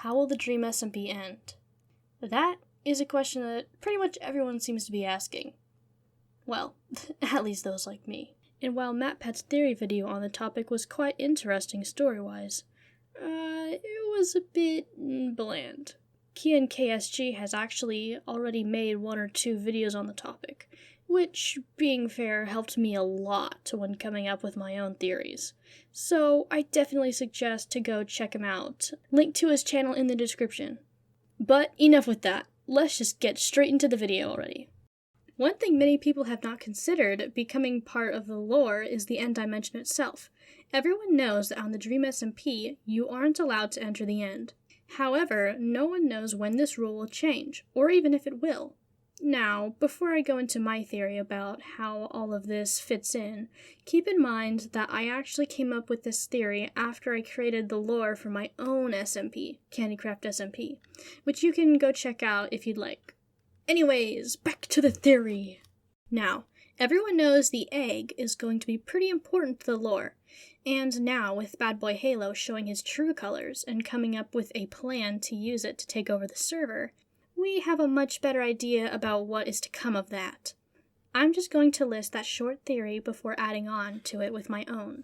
How will the Dream SMP end? That is a question that pretty much everyone seems to be asking. Well, at least those like me. And while MatPat's theory video on the topic was quite interesting story-wise, it was a bit bland. KSG has actually already made 1 or 2 videos on the topic, which, being fair, helped me a lot when coming up with my own theories. So I definitely suggest to go check him out. Link to his channel in the description. But enough with that. Let's just get straight into the video already. One thing many people have not considered becoming part of the lore is the end dimension itself. Everyone knows that on the Dream SMP, you aren't allowed to enter the end. However, no one knows when this rule will change, or even if it will. Now, before I go into my theory about how all of this fits in, keep in mind that I actually came up with this theory after I created the lore for my own SMP, CandyCraft SMP, which you can go check out if you'd like. Anyways, back to the theory. Now, everyone knows the egg is going to be pretty important to the lore, and now with Bad Boy Halo showing his true colors and coming up with a plan to use it to take over the server, we have a much better idea about what is to come of that. I'm just going to list that short theory before adding on to it with my own.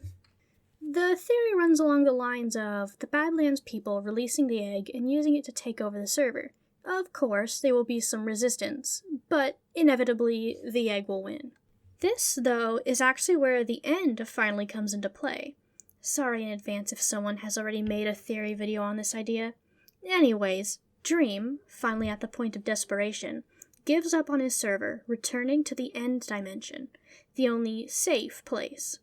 The theory runs along the lines of the Badlands people releasing the egg and using it to take over the server. Of course, there will be some resistance, but inevitably the egg will win. This, though, is actually where the end finally comes into play. Sorry in advance if someone has already made a theory video on this idea. Anyways, Dream, finally at the point of desperation, gives up on his server, returning to the end dimension, the only safe place.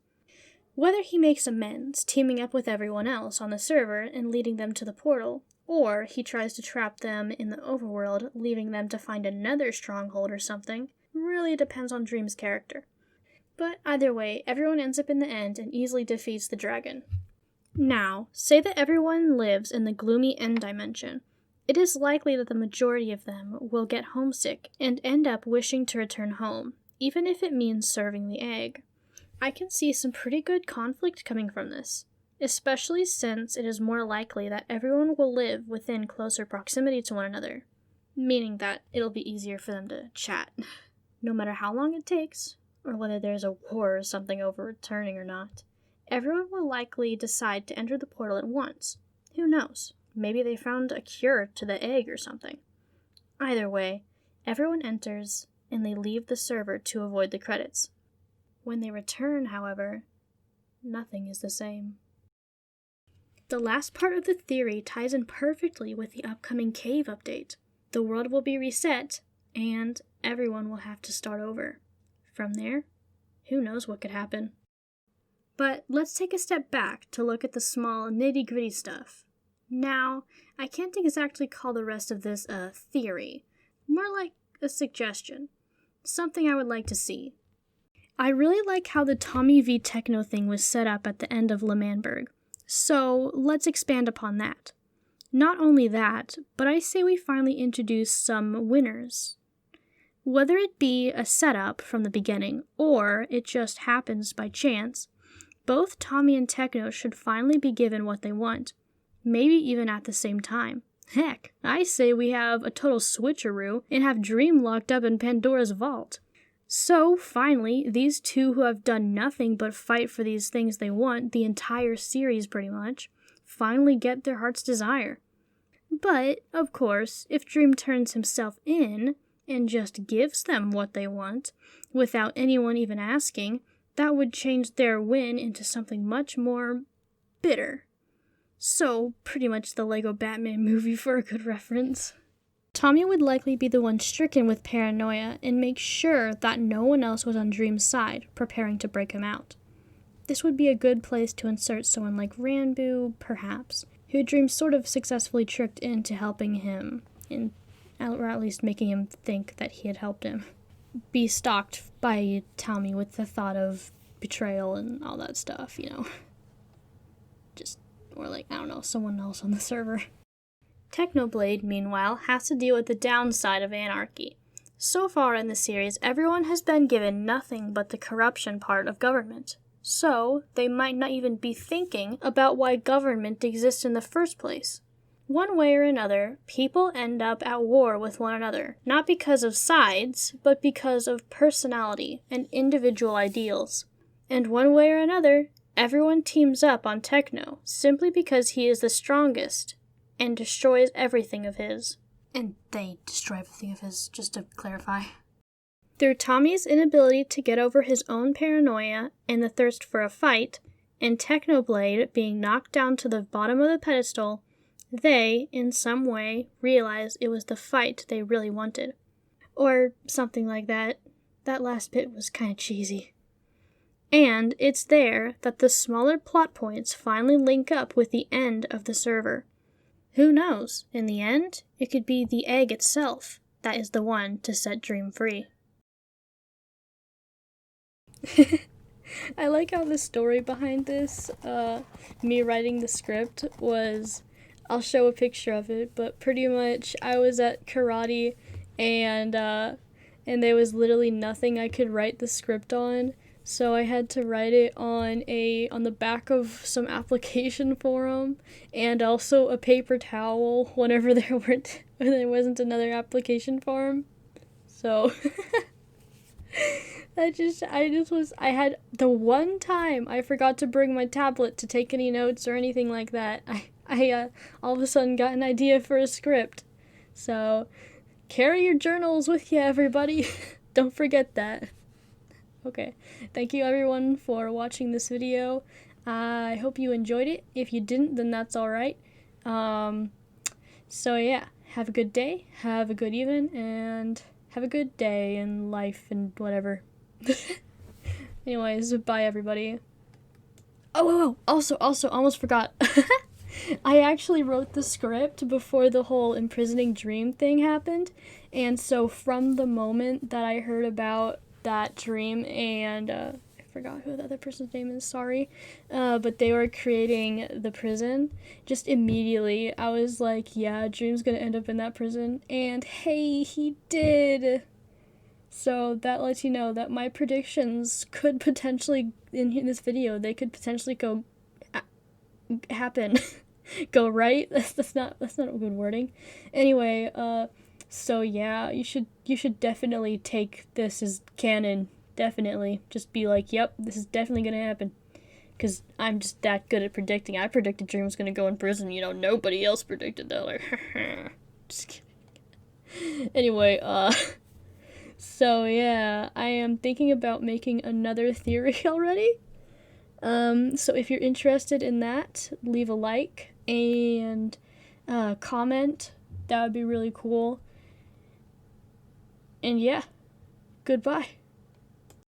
Whether he makes amends, teaming up with everyone else on the server and leading them to the portal, or he tries to trap them in the overworld, leaving them to find another stronghold or something, really depends on Dream's character. But either way, everyone ends up in the end and easily defeats the dragon. Now, say that everyone lives in the gloomy end dimension. It is likely that the majority of them will get homesick and end up wishing to return home, even if it means serving the egg. I can see some pretty good conflict coming from this, especially since it is more likely that everyone will live within closer proximity to one another, meaning that it'll be easier for them to chat, no matter how long it takes, or whether there's a war or something over returning or not. Everyone will likely decide to enter the portal at once. Who knows? Maybe they found a cure to the egg or something. Either way, everyone enters, and they leave the server to avoid the credits. When they return, however, nothing is the same. The last part of the theory ties in perfectly with the upcoming cave update. The world will be reset, and everyone will have to start over. From there, who knows what could happen. But let's take a step back to look at the small nitty-gritty stuff. Now, I can't exactly call the rest of this a theory, more like a suggestion, something I would like to see. I really like how the Tommy v Techno thing was set up at the end of L'Manberg, so let's expand upon that. Not only that, but I say we finally introduce some winners. Whether it be a setup from the beginning, or it just happens by chance, both Tommy and Techno should finally be given what they want. Maybe even at the same time. Heck, I say we have a total switcheroo and have Dream locked up in Pandora's vault. So, finally, these two who have done nothing but fight for these things they want the entire series pretty much, finally get their heart's desire. But, of course, if Dream turns himself in and just gives them what they want, without anyone even asking, that would change their win into something much more bitter. So, pretty much the Lego Batman movie for a good reference. Tommy would likely be the one stricken with paranoia and make sure that no one else was on Dream's side, preparing to break him out. This would be a good place to insert someone like Ranboo, perhaps, who Dream sort of successfully tricked into helping him, or at least making him think that he had helped him. Be stalked by Tommy with the thought of betrayal and all that stuff, Or someone else on the server. Technoblade, meanwhile, has to deal with the downside of anarchy. So far in the series, everyone has been given nothing but the corruption part of government. So, they might not even be thinking about why government exists in the first place. One way or another, people end up at war with one another, not because of sides, but because of personality and individual ideals. And one way or another, everyone teams up on Techno simply because he is the strongest and destroys everything of his. And they destroy everything of his, just to clarify. Through Tommy's inability to get over his own paranoia and the thirst for a fight, and Technoblade being knocked down to the bottom of the pedestal, they, in some way, realized it was the fight they really wanted. Or something like that. That last bit was kind of cheesy. And it's there that the smaller plot points finally link up with the end of the server. Who knows? In the end, it could be the egg itself that is the one to set Dream free. I like how the story behind this, me writing the script, was, I'll show a picture of it, but pretty much I was at karate and there was literally nothing I could write the script on, so I had to write it on the back of some application forum and also a paper towel whenever there wasn't another application form. So I had the one time I forgot to bring my tablet to take any notes or anything like that. I all of a sudden got an idea for a script. So, carry your journals with you, everybody. Don't forget that. Okay, thank you everyone for watching this video. I hope you enjoyed it. If you didn't, then that's alright. So yeah, have a good day, have a good evening, and have a good day in life and whatever. Anyways, bye everybody. Oh, also, almost forgot. I actually wrote the script before the whole imprisoning Dream thing happened, and so from the moment that I heard about that Dream and, I forgot who the other person's name is, sorry, but they were creating the prison, just immediately I was like, yeah, Dream's gonna end up in that prison, and hey, he did! So that lets you know that my predictions could potentially, in this video, they could potentially happen. Go right? That's not a good wording. Anyway, so yeah, you should definitely take this as canon. Definitely. Just be like, yep, this is definitely gonna happen. Because I'm just that good at predicting. I predicted Dream was gonna go in prison, nobody else predicted that. Like, just kidding. Anyway, so yeah, I am thinking about making another theory already. So if you're interested in that, leave a like and comment. That would be really cool. And yeah, goodbye.